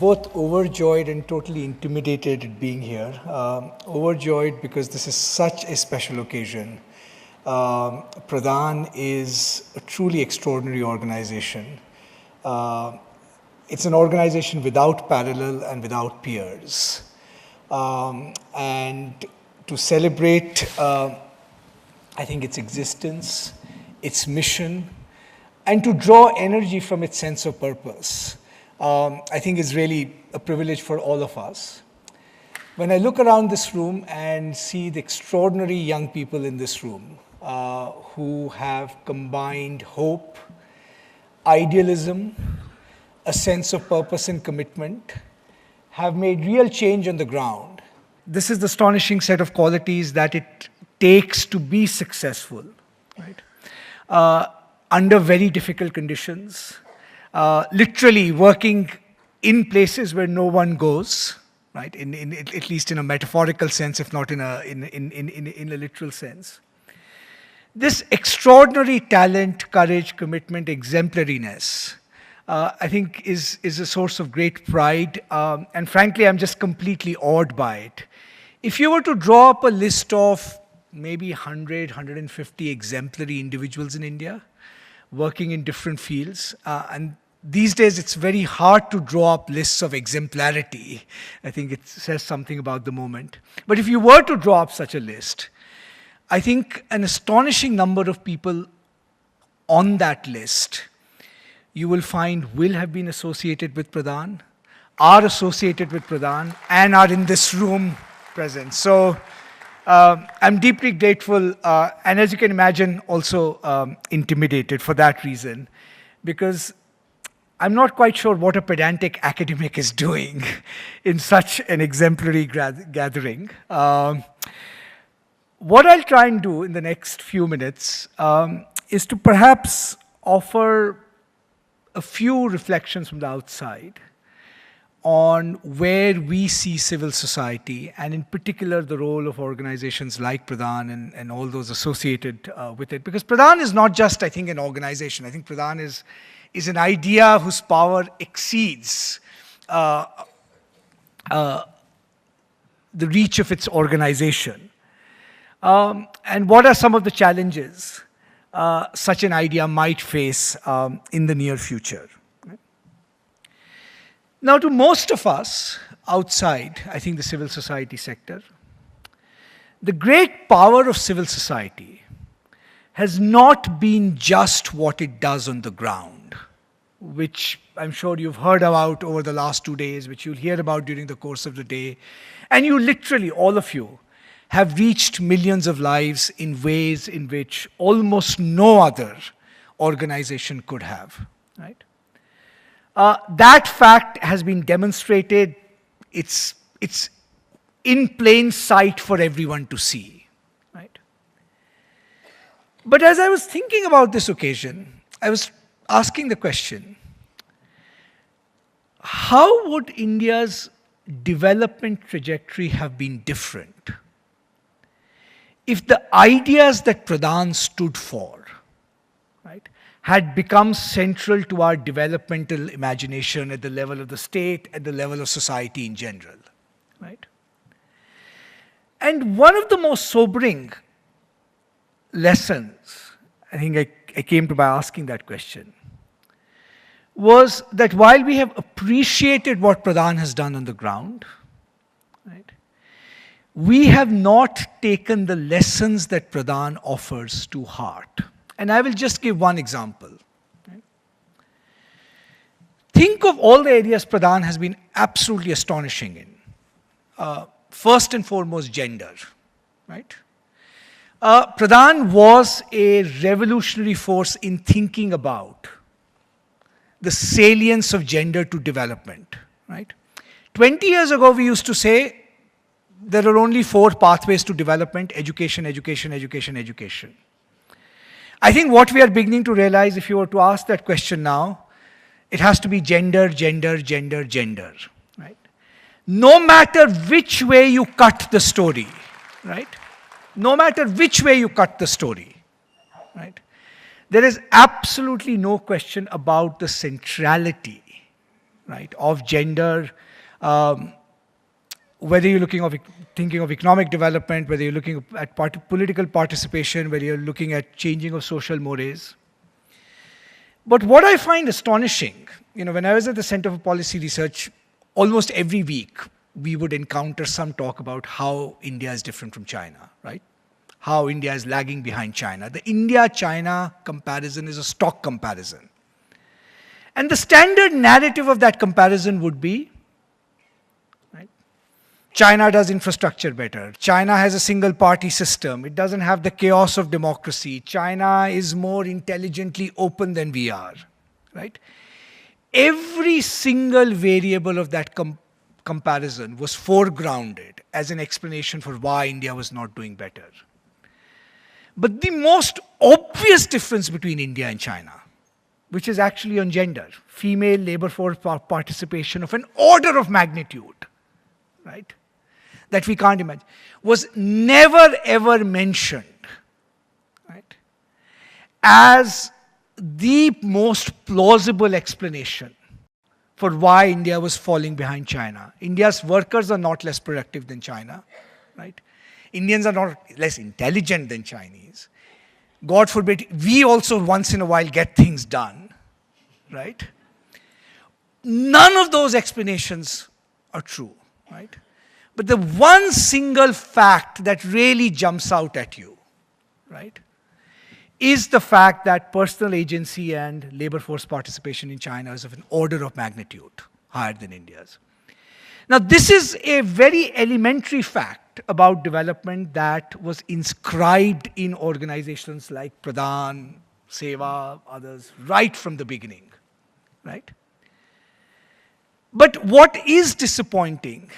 Both overjoyed and totally intimidated at being here. Overjoyed because this is such a special occasion. Pradhan is a truly extraordinary organization. It's an organization without parallel and without peers. And to celebrate, I think, its existence, its mission, and to draw energy from its sense of purpose, I think is really a privilege for all of us. When I look around this room and see the extraordinary young people in this room who have combined hope, idealism, a sense of purpose and commitment, have made real change on the ground. This is the astonishing set of qualities that it takes to be successful, right? Under very difficult conditions, literally working in places where no one goes, right? At least in a metaphorical sense, if not in a literal sense. This extraordinary talent, courage, commitment, exemplariness, I think is a source of great pride. And frankly, I'm just completely awed by it. If you were to draw up a list of maybe 100, 150 exemplary individuals in India, working in different fields, and these days it's very hard to draw up lists of exemplarity. I think it says something about the moment. But if you were to draw up such a list, I think an astonishing number of people on that list you will find will have been associated with Pradhan, are associated with Pradhan, and are in this room present. So I'm deeply grateful, and as you can imagine, also intimidated for that reason, because I'm not quite sure what a pedantic academic is doing in such an exemplary gathering. What I'll try and do in the next few minutes is to perhaps offer a few reflections from the outside on where we see civil society, and in particular the role of organizations like Pradhan and all those associated with it. Because Pradhan is not just, I think, an organization. I think Pradhan is an idea whose power exceeds the reach of its organization. And what are some of the challenges such an idea might face in the near future? Now, to most of us outside, I think, the civil society sector, the great power of civil society has not been just what it does on the ground, which I'm sure you've heard about over the last 2 days, which you'll hear about during the course of the day. And you literally, all of you, have reached millions of lives in ways in which almost no other organization could have, right? That fact has been demonstrated. It's in plain sight for everyone to see, right? But as I was thinking about this occasion, I was asking the question, how would India's development trajectory have been different if the ideas that Pradhan stood for, right, had become central to our developmental imagination at the level of the state, at the level of society in general, right? And one of the most sobering lessons, I think I came to by asking that question, was that while we have appreciated what Pradhan has done on the ground, right, we have not taken the lessons that Pradhan offers to heart. And I will just give one example. Right? Think of all the areas Pradhan has been absolutely astonishing in. First and foremost, gender. Right? Pradhan was a revolutionary force in thinking about the salience of gender to development. Right? 20 years ago, we used to say there are only 4 pathways to development: education, education, education, education. I think what we are beginning to realize, if you were to ask that question now, it has to be gender, gender, gender, gender, right? No matter which way you cut the story, right? No matter which way you cut the story, right? There is absolutely no question about the centrality right, of gender, whether you're thinking of economic development, whether you're looking at political participation, whether you're looking at changing of social mores. But what I find astonishing, when I was at the Center for Policy Research, almost every week we would encounter some talk about how India is different from China, right? How India is lagging behind China. The India-China comparison is a stock comparison. And the standard narrative of that comparison would be, right, China does infrastructure better. China has a single party system. It doesn't have the chaos of democracy. China is more intelligently open than we are, right? Every single variable of that comparison was foregrounded as an explanation for why India was not doing better. But the most obvious difference between India and China, which is actually on gender, female labor force participation of an order of magnitude, right, that we can't imagine, was never ever mentioned, right, as the most plausible explanation for why India was falling behind China. India's workers are not less productive than China, right? Indians are not less intelligent than Chinese. God forbid, we also once in a while get things done, right? None of those explanations are true, right? But the one single fact that really jumps out at you, right, is the fact that personal agency and labor force participation in China is of an order of magnitude higher than India's. Now, this is a very elementary fact about development that was inscribed in organizations like Pradhan, Seva, others, right from the beginning, right? But what is disappointing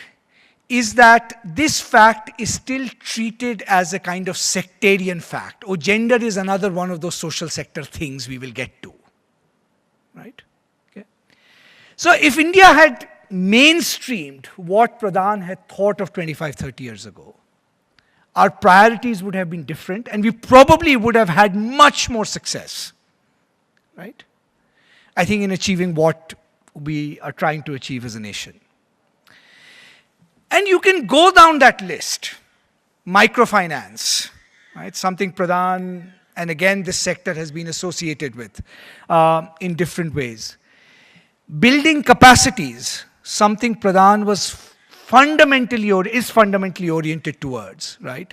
is that this fact is still treated as a kind of sectarian fact. Oh, gender is another one of those social sector things we will get to, right? Okay. So if India had mainstreamed what Pradhan had thought of 25, 30 years ago, our priorities would have been different and we probably would have had much more success, right? I think in achieving what we are trying to achieve as a nation. And you can go down that list. Microfinance, right? Something Pradhan, and again this sector has been associated with in different ways. Building capacities, something Pradhan was fundamentally or is fundamentally oriented towards, right?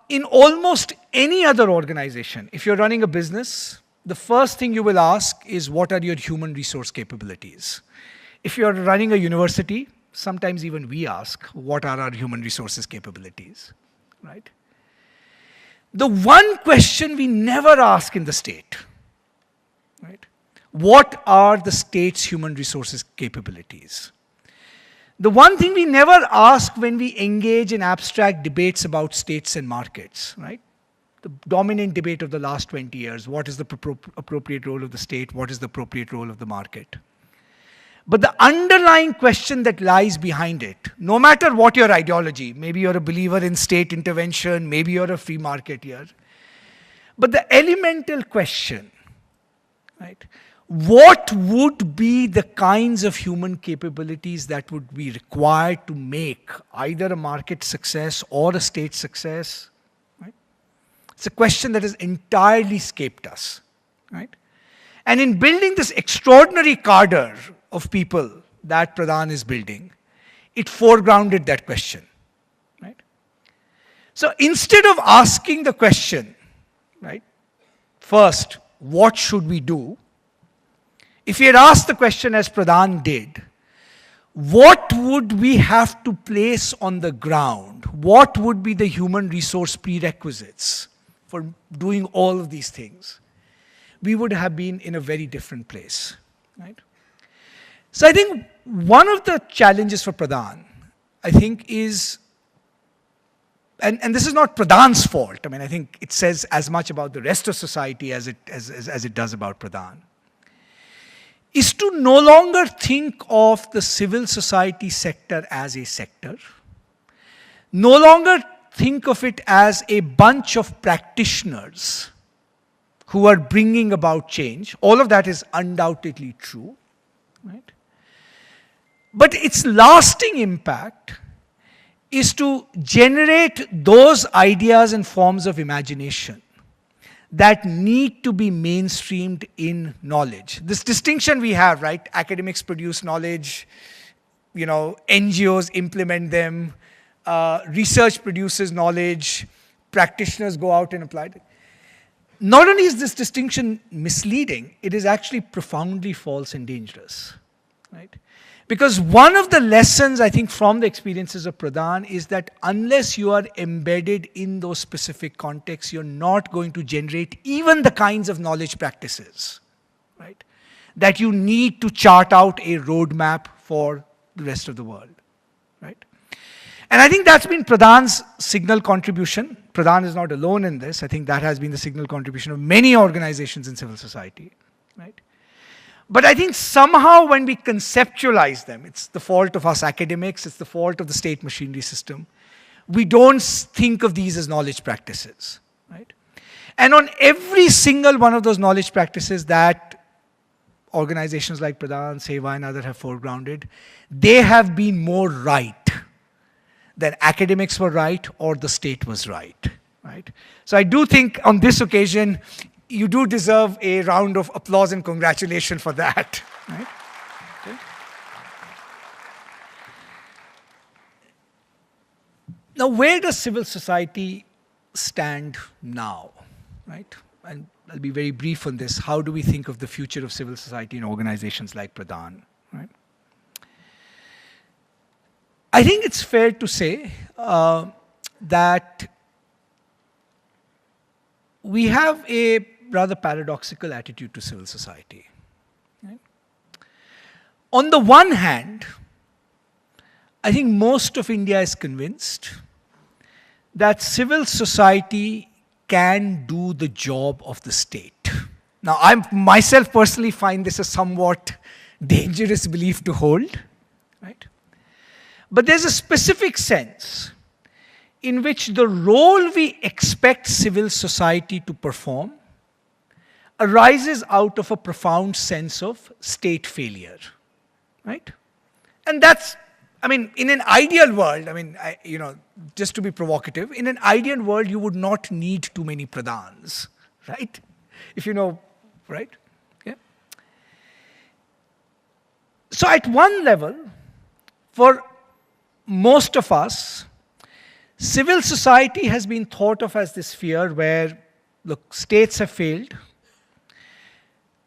In almost any other organization, if you're running a business, the first thing you will ask is what are your human resource capabilities? If you're running a university, sometimes even we ask, what are our human resources capabilities, right? The one question we never ask in the state, right? What are the state's human resources capabilities? The one thing we never ask when we engage in abstract debates about states and markets, right? The dominant debate of the last 20 years, what is the appropriate role of the state? What is the appropriate role of the market? But the underlying question that lies behind it, no matter what your ideology, maybe you're a believer in state intervention, maybe you're a free marketeer, but the elemental question, right? What would be the kinds of human capabilities that would be required to make either a market success or a state success, right? It's a question that has entirely escaped us, right? And in building this extraordinary cadre of people that Pradhan is building, it foregrounded that question, right? So instead of asking the question, right, first, what should we do? If we had asked the question as Pradhan did, what would we have to place on the ground? What would be the human resource prerequisites for doing all of these things? We would have been in a very different place, right? So I think one of the challenges for Pradhan, I think is, and this is not Pradhan's fault. I mean, I think it says as much about the rest of society as it does about Pradhan, is to no longer think of the civil society sector as a sector, no longer think of it as a bunch of practitioners who are bringing about change. All of that is undoubtedly true, right? But its lasting impact is to generate those ideas and forms of imagination that need to be mainstreamed in knowledge. This distinction we have, right? Academics produce knowledge, NGOs implement them, research produces knowledge, practitioners go out and apply it. Not only is this distinction misleading, it is actually profoundly false and dangerous, right? Because one of the lessons, I think, from the experiences of Pradhan is that unless you are embedded in those specific contexts, you're not going to generate even the kinds of knowledge practices, right, that you need to chart out a roadmap for the rest of the world, right? And I think that's been Pradhan's signal contribution. Pradhan is not alone in this. I think that has been the signal contribution of many organizations in civil society, right? But I think somehow when we conceptualize them, it's the fault of us academics, it's the fault of the state machinery system. We don't think of these as knowledge practices, right? And on every single one of those knowledge practices that organizations like Pradhan, Seva, and others have foregrounded, they have been more right than academics were right or the state was right, right? So I do think on this occasion, you do deserve a round of applause and congratulations for that, right? Okay. Now, where does civil society stand now, right? And I'll be very brief on this. How do we think of the future of civil society in organizations like Pradhan, right? I think it's fair to say that we have a rather paradoxical attitude to civil society, right? On the one hand, I think most of India is convinced that civil society can do the job of the state. Now, I myself personally find this a somewhat dangerous belief to hold, right? But there's a specific sense in which the role we expect civil society to perform arises out of a profound sense of state failure, right? And that's, I mean, in an ideal world, I mean, just to be provocative, in an ideal world, you would not need too many pradhans, right? If you know, right? Yeah. So at one level, for most of us, civil society has been thought of as this sphere where, look, states have failed.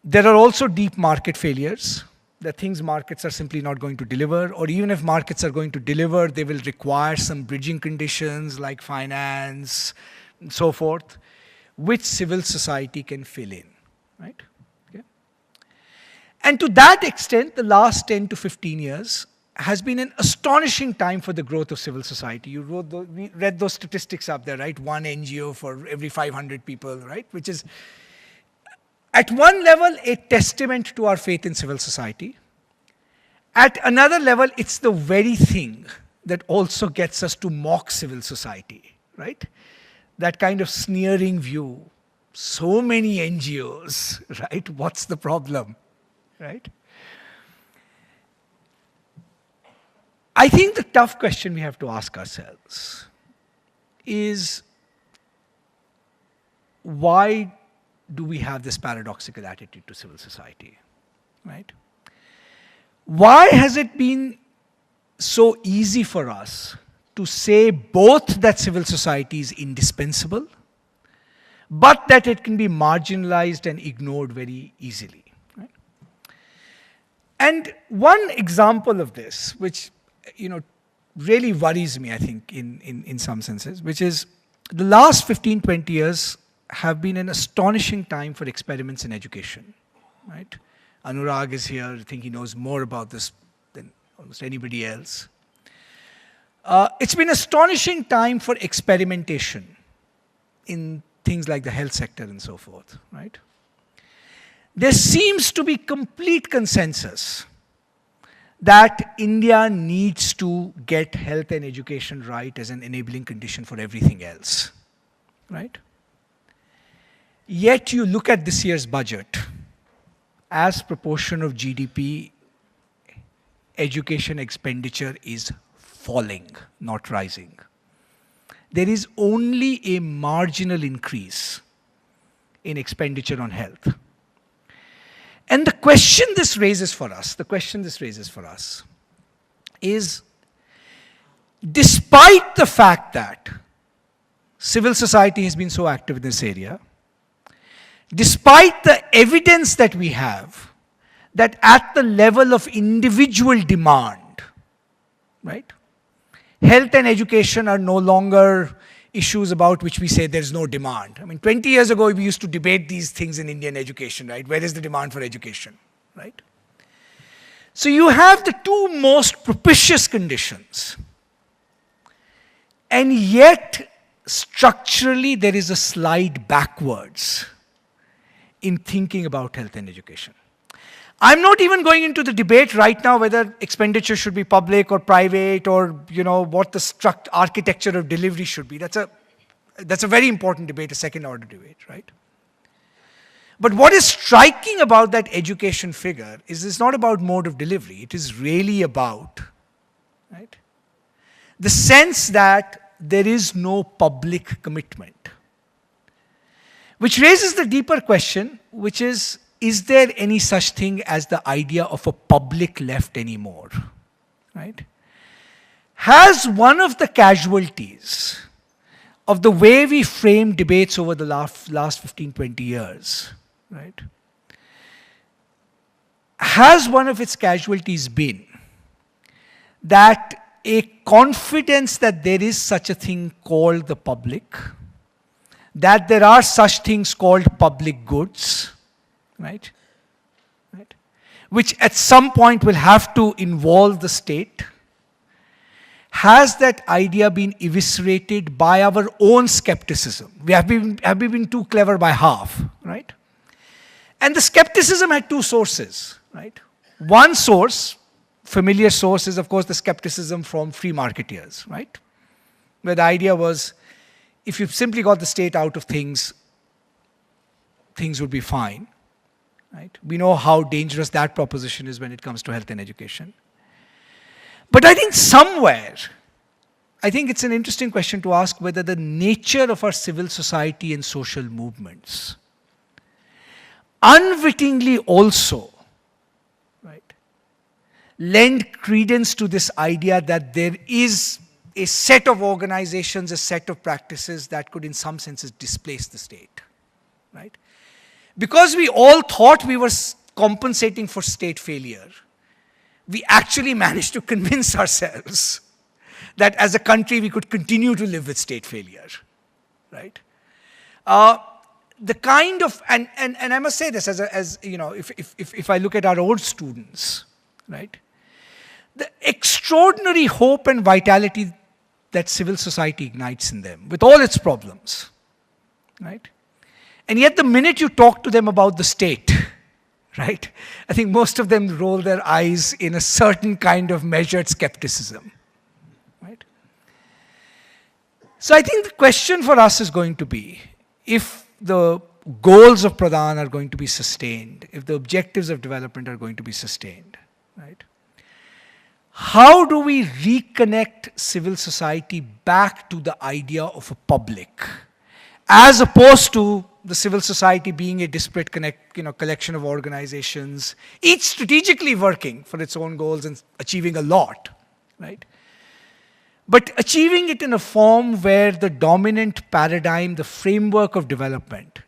There are also deep market failures. There are things markets are simply not going to deliver, or even if markets are going to deliver, they will require some bridging conditions like finance and so forth, which civil society can fill in, right? Okay. And to that extent, the last 10 to 15 years has been an astonishing time for the growth of civil society. We read those statistics up there, right? One NGO for every 500 people, right? Which is, at one level, a testament to our faith in civil society. At another level, it's the very thing that also gets us to mock civil society, right? That kind of sneering view. So many NGOs, right? What's the problem, right? I think the tough question we have to ask ourselves is, why do we have this paradoxical attitude to civil society, right? Why has it been so easy for us to say both that civil society is indispensable, but that it can be marginalized and ignored very easily, right? And one example of this, which really worries me, I think, in some senses, which is the last 15, 20 years have been an astonishing time for experiments in education, right? Anurag is here. I think he knows more about this than almost anybody else. It's been an astonishing time for experimentation in things like the health sector and so forth, right? There seems to be complete consensus that India needs to get health and education right as an enabling condition for everything else, right? Yet you look at this year's budget, as proportion of GDP, education expenditure is falling, not rising. There is only a marginal increase in expenditure on health. And the question this raises for us is, despite the fact that civil society has been so active in this area, despite the evidence that we have that at the level of individual demand, right, health and education are no longer issues about which we say there's no demand. I mean, 20 years ago, we used to debate these things in Indian education, right? Where is the demand for education, right? So you have the two most propitious conditions. And yet, structurally, there is a slide backwards in thinking about health and education. I'm not even going into the debate right now whether expenditure should be public or private, or what the architecture of delivery should be. That's a very important debate, a second order debate, right? But what is striking about that education figure is it's not about mode of delivery. It is really about, right, the sense that there is no public commitment. Which raises the deeper question, which is there any such thing as the idea of a public left anymore? Right? Has one of the casualties of the way we frame debates over the last 15, 20 years, right, has one of its casualties been that a confidence that there is such a thing called the public, that there are such things called public goods, right? Which at some point will have to involve the state? Has that idea been eviscerated by our own skepticism? Have we been too clever by half, right? And the skepticism had two sources, right? One source, familiar source, is of course the skepticism from free marketeers, right? Where the idea was, if you simply got the state out of things, things would be fine. Right? We know how dangerous that proposition is when it comes to health and education. But I think somewhere, it's an interesting question to ask whether the nature of our civil society and social movements unwittingly also, right, lend credence to this idea that there is a set of organizations, a set of practices that could in some senses displace the state, right? Because we all thought we were compensating for state failure, we actually managed to convince ourselves that as a country we could continue to live with state failure, right? The kind of, and I must say this if I look at our own students, right? The extraordinary hope and vitality that civil society ignites in them, with all its problems, right? And yet the minute you talk to them about the state, right, I think most of them roll their eyes in a certain kind of measured skepticism, right? So I think the question for us is going to be, if the goals of Pradhan are going to be sustained, if the objectives of development are going to be sustained, right, how do we reconnect civil society back to the idea of a public, as opposed to the civil society being a disparate collection of organizations, each strategically working for its own goals and achieving a lot, right? But achieving it in a form where the dominant paradigm, the framework of development,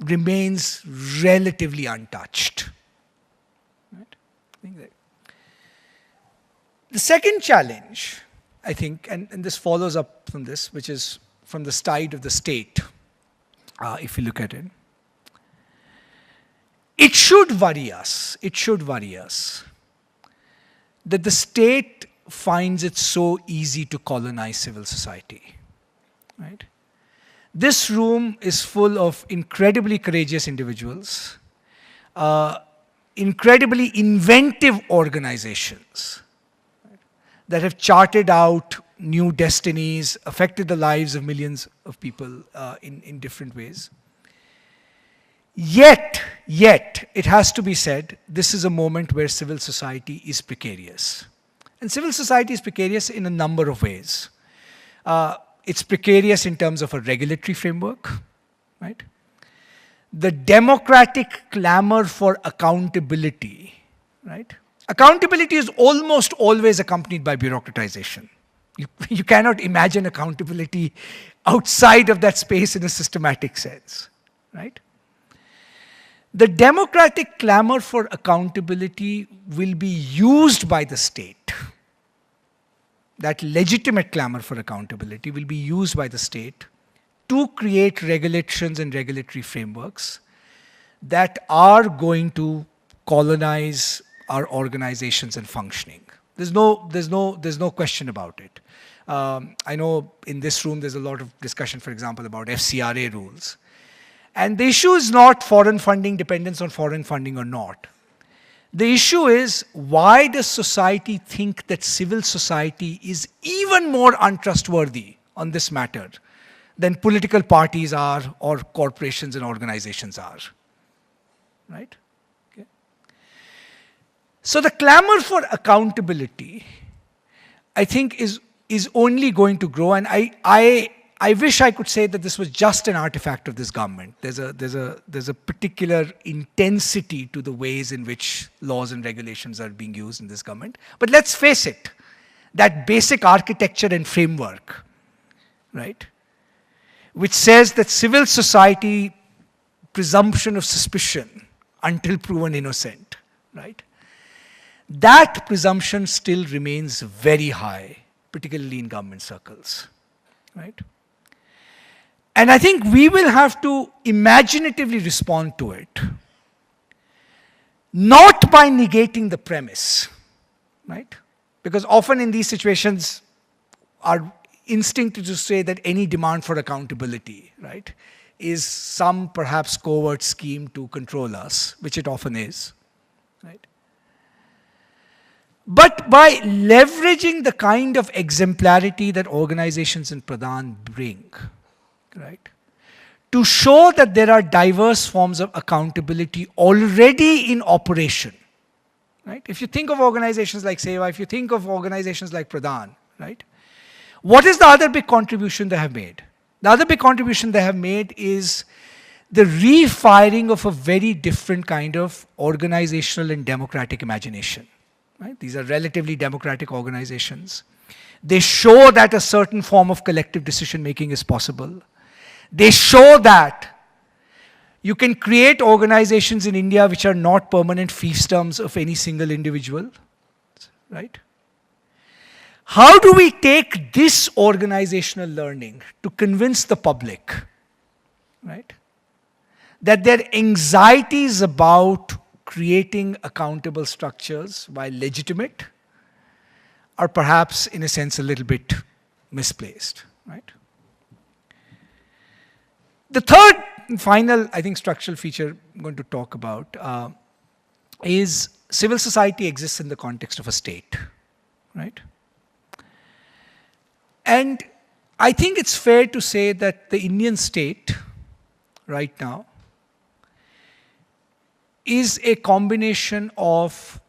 remains relatively untouched. Right? The second challenge, I think, and this follows up from this, which is from the side of the state, if you look at it. It should worry us that the state finds it so easy to colonize civil society, right? This room is full of incredibly courageous individuals, incredibly inventive organizations, right, that have charted out new destinies, affected the lives of millions of people in different ways. Yet, it has to be said, this is a moment where civil society is precarious. And civil society is precarious in a number of ways. It's precarious in terms of a regulatory framework, right? The democratic clamor for accountability, right? Accountability is almost always accompanied by bureaucratization. You cannot imagine accountability outside of that space in a systematic sense, right? The democratic clamor for accountability will be used by the state. That legitimate clamor for accountability will be used by the state to create regulations and regulatory frameworks that are going to colonize our organizations and functioning. There's no question about it. I know in this room there's a lot of discussion, for example, about FCRA rules. And the issue is not foreign funding, dependence on foreign funding or not. The issue is, why does society think that civil society is even more untrustworthy on this matter than political parties are or corporations and organizations are? Right? Okay. So the clamor for accountability, I think, is only going to grow, and I wish I could say that this was just an artifact of this government. There's a particular intensity to the ways in which laws and regulations are being used in this government. But let's face it, that basic architecture and framework, right, which says that civil society, presumption of suspicion until proven innocent, right, that presumption still remains very high, particularly in government circles, right? And I think we will have to imaginatively respond to it, not by negating the premise, right? Because often in these situations, our instinct is to say that any demand for accountability, right, is some perhaps covert scheme to control us, which it often is, right? But by leveraging the kind of exemplarity that organizations in Pradhan bring, right, to show that there are diverse forms of accountability already in operation, right? If you think of organizations like Seva, if you think of organizations like Pradhan, right, what is the other big contribution they have made? The other big contribution they have made is the refiring of a very different kind of organizational and democratic imagination, right? These are relatively democratic organizations. They show that a certain form of collective decision-making is possible. They show that you can create organizations in India which are not permanent fiefdoms of any single individual, right? How do we take this organizational learning to convince the public, right, that their anxieties about creating accountable structures, while legitimate, are perhaps, in a sense, a little bit misplaced, right? The third and final, I think, structural feature I'm going to talk about is civil society exists in the context of a state, right? And I think it's fair to say that the Indian state right now is a combination of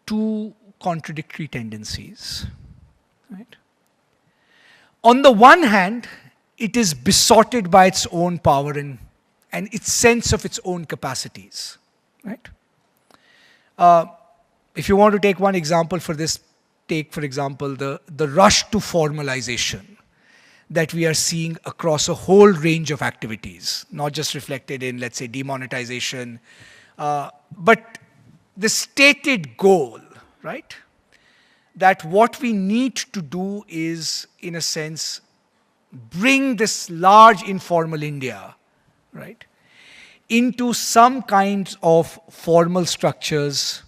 two contradictory tendencies, right? On the one hand, it is besotted by its own power and its sense of its own capacities, right? If you want to take one example for this, take, for example, the rush to formalization that we are seeing across a whole range of activities, not just reflected in, let's say, demonetization, but the stated goal, right? That what we need to do is, in a sense, bring this large informal India, right, into some kinds of formal structures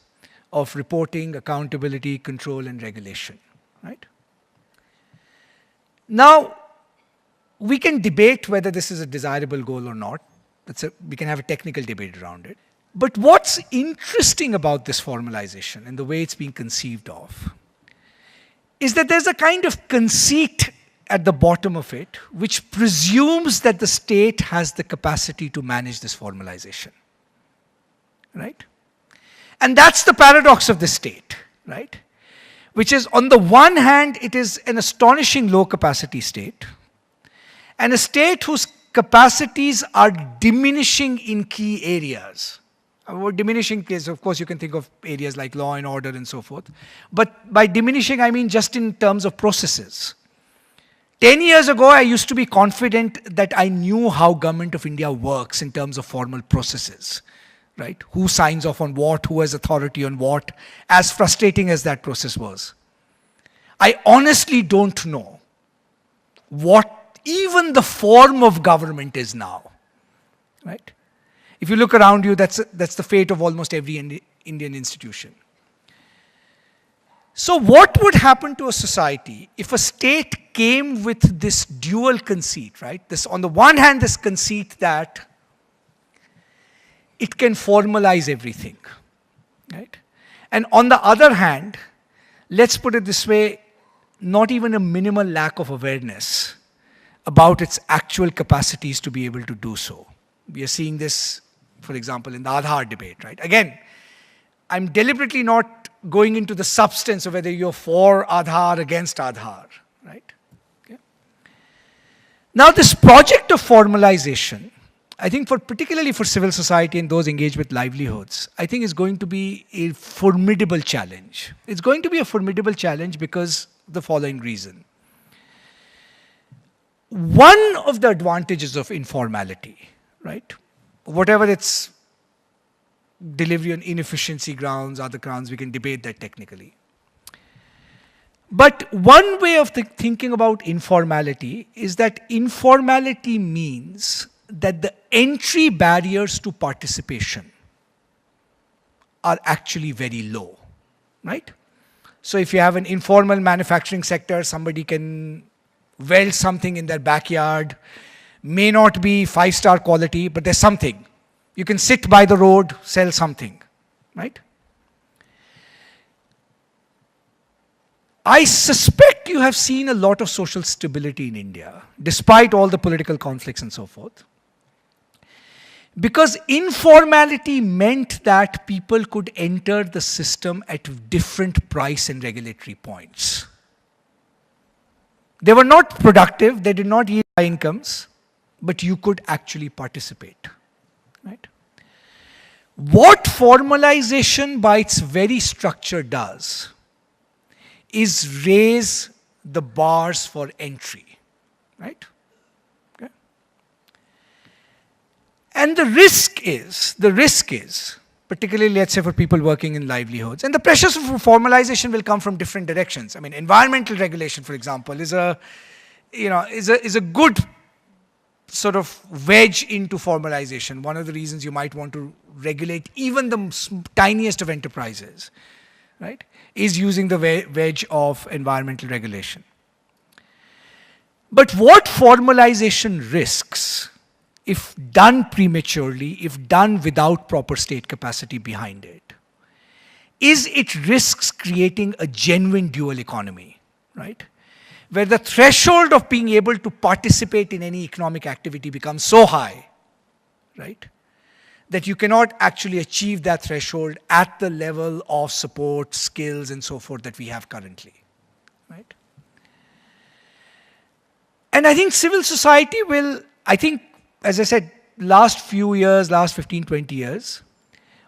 of reporting, accountability, control, and regulation, right? Now, we can debate whether this is a desirable goal or not. We can have a technical debate around it. But what's interesting about this formalization and the way it's being conceived of is that there's a kind of conceit at the bottom of it, which presumes that the state has the capacity to manage this formalization, right? And that's the paradox of the state, right? Which is, on the one hand, it is an astonishing low capacity state, and a state whose capacities are diminishing in key areas. About diminishing case, of course, you can think of areas like law and order and so forth. But by diminishing, I mean just in terms of processes. 10 years ago, I used to be confident that I knew how Government of India works in terms of formal processes, right? Who signs off on what, who has authority on what, as frustrating as that process was. I honestly don't know what even the form of government is now, right? If you look around you, that's the fate of almost every Indian institution. So what would happen to a society if a state came with this dual conceit, right? This, on the one hand, this conceit that it can formalize everything, right? And on the other hand, let's put it this way, not even a minimal lack of awareness about its actual capacities to be able to do so. We are seeing this, for example, in the Aadhaar debate, right? Again, I'm deliberately not going into the substance of whether you're for Aadhaar, against Aadhaar, right? Okay. Now, this project of formalization, I think particularly for civil society and those engaged with livelihoods, I think is going to be a formidable challenge. It's going to be a formidable challenge because of the following reason. One of the advantages of informality, right? Whatever its delivery on inefficiency grounds, other grounds, we can debate that technically. But one way of thinking about informality is that informality means that the entry barriers to participation are actually very low, right? So if you have an informal manufacturing sector, somebody can weld something in their backyard, may not be 5-star quality, but there's something. You can sit by the road, sell something, right? I suspect you have seen a lot of social stability in India, despite all the political conflicts and so forth. Because informality meant that people could enter the system at different price and regulatory points. They were not productive, they did not yield high incomes, but you could actually participate, right? What formalization by its very structure does is raise the bars for entry, right? Okay. And the risk is, particularly let's say for people working in livelihoods, and the pressures for formalization will come from different directions. I mean, environmental regulation, for example, is a good sort of wedge into formalization. One of the reasons you might want to regulate even the tiniest of enterprises, right, is using the wedge of environmental regulation. But what formalization risks, if done prematurely, if done without proper state capacity behind it, is it risks creating a genuine dual economy, right? Where the threshold of being able to participate in any economic activity becomes so high, right, that you cannot actually achieve that threshold at the level of support, skills, and so forth that we have currently, right? And I think civil society will, I think, as I said, last few years, last 15, 20 years,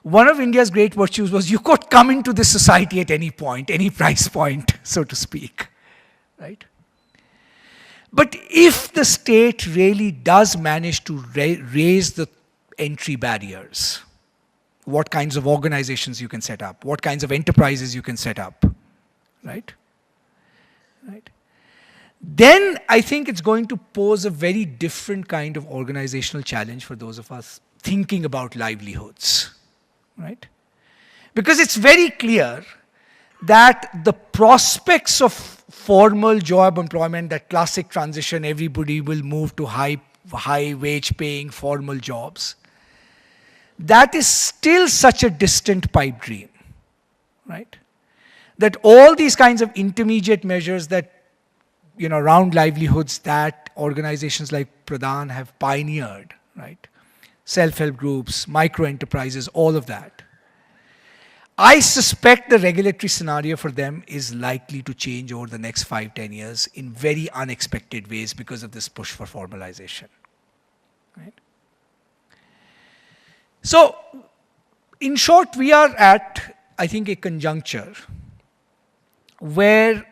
one of India's great virtues was you could come into this society at any point, any price point, so to speak, right? But if the state really does manage to raise the entry barriers, what kinds of organizations you can set up, what kinds of enterprises you can set up, right? Right? Then I think it's going to pose a very different kind of organizational challenge for those of us thinking about livelihoods, right? Because it's very clear that the prospects of formal job employment, that classic transition, everybody will move to high wage paying formal jobs, that is still such a distant pipe dream, right? That all these kinds of intermediate measures that around livelihoods that organizations like Pradhan have pioneered, right? Self-help groups, micro-enterprises, all of that. I suspect the regulatory scenario for them is likely to change over the next 5-10 years in very unexpected ways because of this push for formalization. Right? So, in short, we are at, I think, a conjuncture where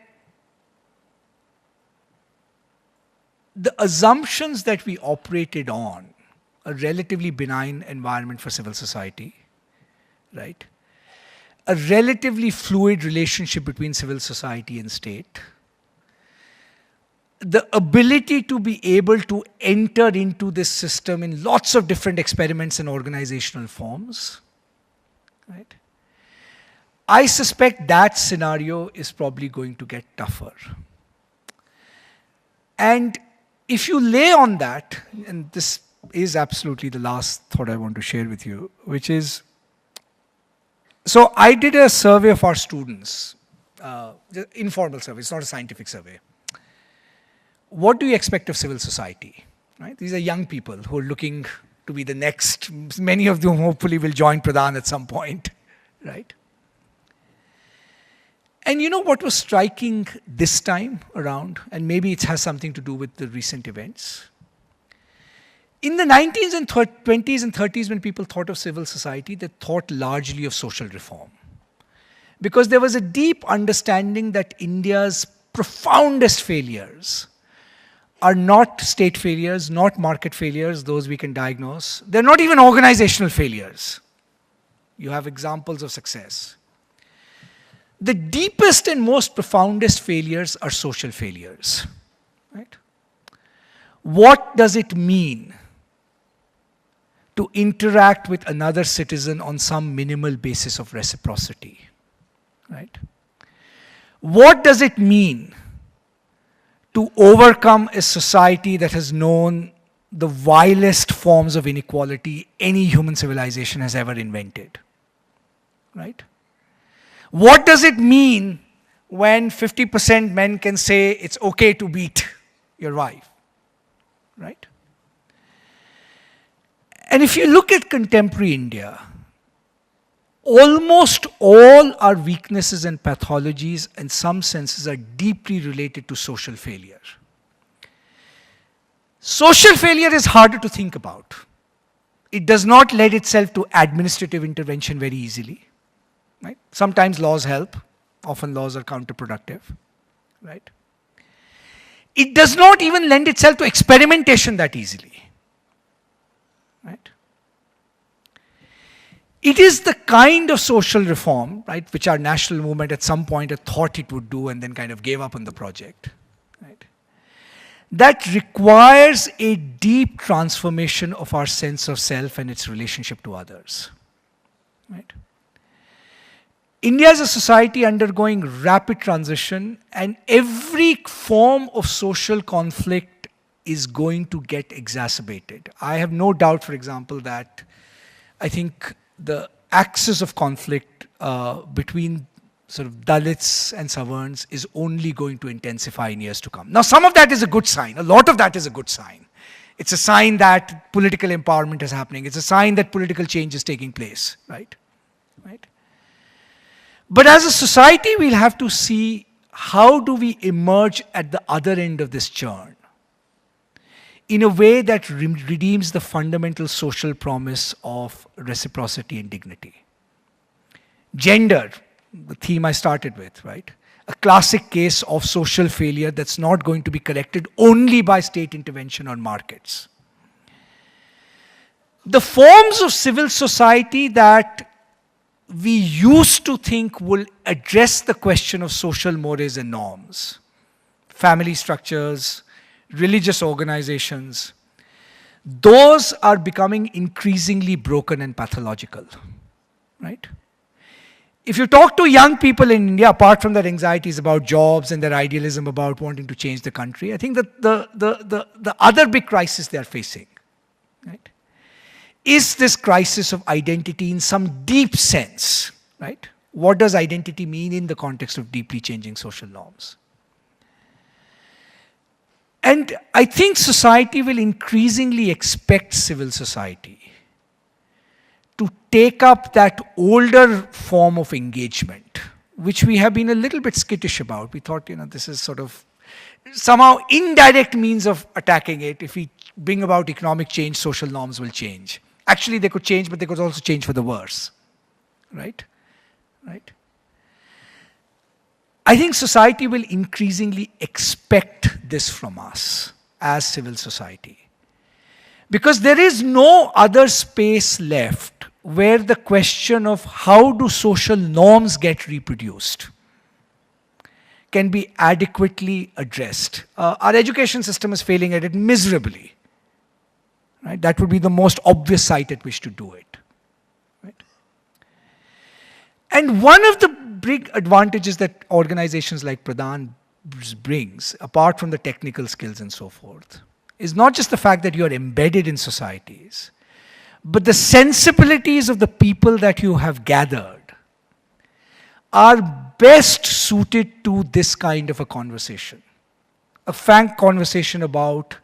the assumptions that we operated on, a relatively benign environment for civil society, right? A relatively fluid relationship between civil society and state, the ability to be able to enter into this system in lots of different experiments and organizational forms, right? I suspect that scenario is probably going to get tougher. And if you lay on that, and this is absolutely the last thought I want to share with you, which is, so I did a survey of our students, informal survey, it's not a scientific survey. What do you expect of civil society? Right? These are young people who are looking to be the next, many of them hopefully will join Pradhan at some point, right? And you know what was striking this time around, and maybe it has something to do with the recent events? In the 19s and 20s and 30s, when people thought of civil society, they thought largely of social reform. Because there was a deep understanding that India's profoundest failures are not state failures, not market failures, those we can diagnose. They're not even organizational failures. You have examples of success. The deepest and most profoundest failures are social failures. Right? What does it mean to interact with another citizen on some minimal basis of reciprocity? Right? What does it mean to overcome a society that has known the vilest forms of inequality any human civilization has ever invented? Right? What does it mean when 50% men can say it's okay to beat your wife? Right? And if you look at contemporary India, almost all our weaknesses and pathologies in some senses are deeply related to social failure. Social failure is harder to think about. It does not lend itself to administrative intervention very easily. Right? Sometimes laws help, often laws are counterproductive. Right? It does not even lend itself to experimentation that easily. Right? It is the kind of social reform, right, which our national movement at some point had thought it would do and then kind of gave up on the project, right, that requires a deep transformation of our sense of self and its relationship to others. Right? India is a society undergoing rapid transition, and every form of social conflict is going to get exacerbated. I have no doubt, for example, that I think the axis of conflict between sort of Dalits and Savarns is only going to intensify in years to come. Now, some of that is a good sign. A lot of that is a good sign. It's a sign that political empowerment is happening. It's a sign that political change is taking place, right? Right? But as a society, we'll have to see how do we emerge at the other end of this churn in a way that redeems the fundamental social promise of reciprocity and dignity. Gender, the theme I started with, right? A classic case of social failure that's not going to be corrected only by state intervention on markets. The forms of civil society that we used to think will address the question of social mores and norms, family structures, religious organizations, those are becoming increasingly broken and pathological, right? If you talk to young people in India, apart from their anxieties about jobs and their idealism about wanting to change the country, I think that the other big crisis they are facing, right, is this crisis of identity in some deep sense, right? What does identity mean in the context of deeply changing social norms? And I think society will increasingly expect civil society to take up that older form of engagement, which we have been a little bit skittish about. We thought, this is sort of somehow indirect means of attacking it. If we bring about economic change, social norms will change. Actually, they could change, but they could also change for the worse, right? Right? I think society will increasingly expect this from us as civil society. Because there is no other space left where the question of how do social norms get reproduced can be adequately addressed. Our education system is failing at it miserably. Right? That would be the most obvious site at which to do it. Right? And one of the big advantages that organizations like Pradhan brings, apart from the technical skills and so forth, is not just the fact that you are embedded in societies, but the sensibilities of the people that you have gathered are best suited to this kind of a conversation. A frank conversation about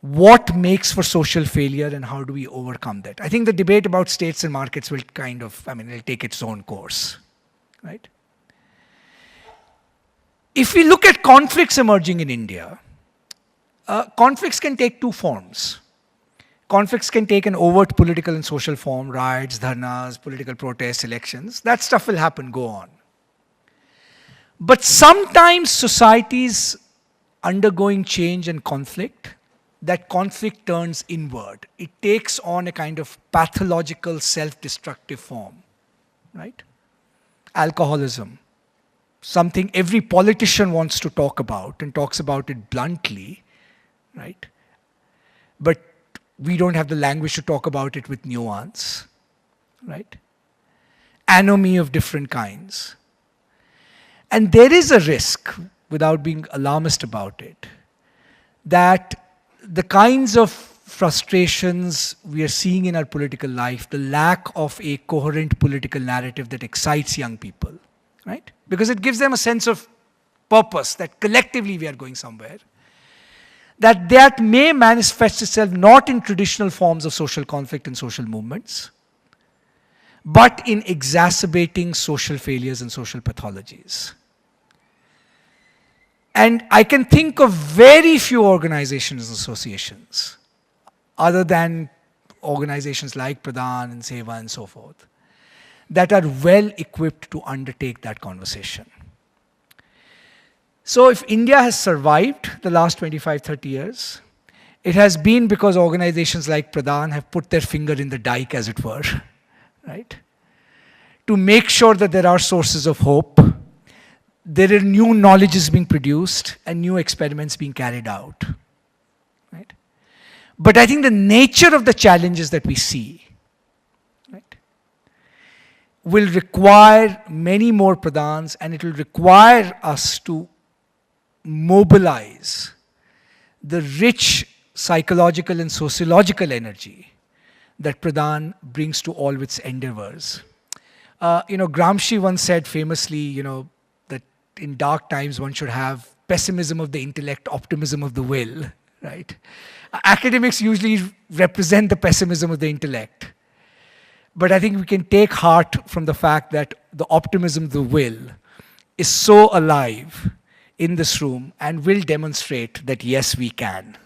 what makes for social failure and how do we overcome that. I think the debate about states and markets will it'll take its own course, right? If we look at conflicts emerging in India, conflicts can take two forms. Conflicts can take an overt political and social form, riots, dharnas, political protests, elections. That stuff will happen, go on. But sometimes societies undergoing change and conflict, that conflict turns inward. It takes on a kind of pathological, self-destructive form, right? Alcoholism, something every politician wants to talk about and talks about it bluntly, right? But we don't have the language to talk about it with nuance, right? Anomie of different kinds. And there is a risk, without being alarmist about it, that the kinds of frustrations we are seeing in our political life, the lack of a coherent political narrative that excites young people, right? Because it gives them a sense of purpose, that collectively we are going somewhere, that may manifest itself not in traditional forms of social conflict and social movements, but in exacerbating social failures and social pathologies. And I can think of very few organizations and associations, other than organizations like Pradhan and Seva and so forth, that are well equipped to undertake that conversation. So if India has survived the last 25, 30 years, it has been because organizations like Pradhan have put their finger in the dike, as it were, right? To make sure that there are sources of hope, there are new knowledges being produced and new experiments being carried out, right? But I think the nature of the challenges that we see, right, will require many more Pradhans, and it will require us to mobilize the rich psychological and sociological energy that Pradhan brings to all its endeavors. Gramsci once said famously, that in dark times one should have pessimism of the intellect, optimism of the will, right? Academics usually represent the pessimism of the intellect. But I think we can take heart from the fact that the optimism of the will is so alive in this room and will demonstrate that yes, we can.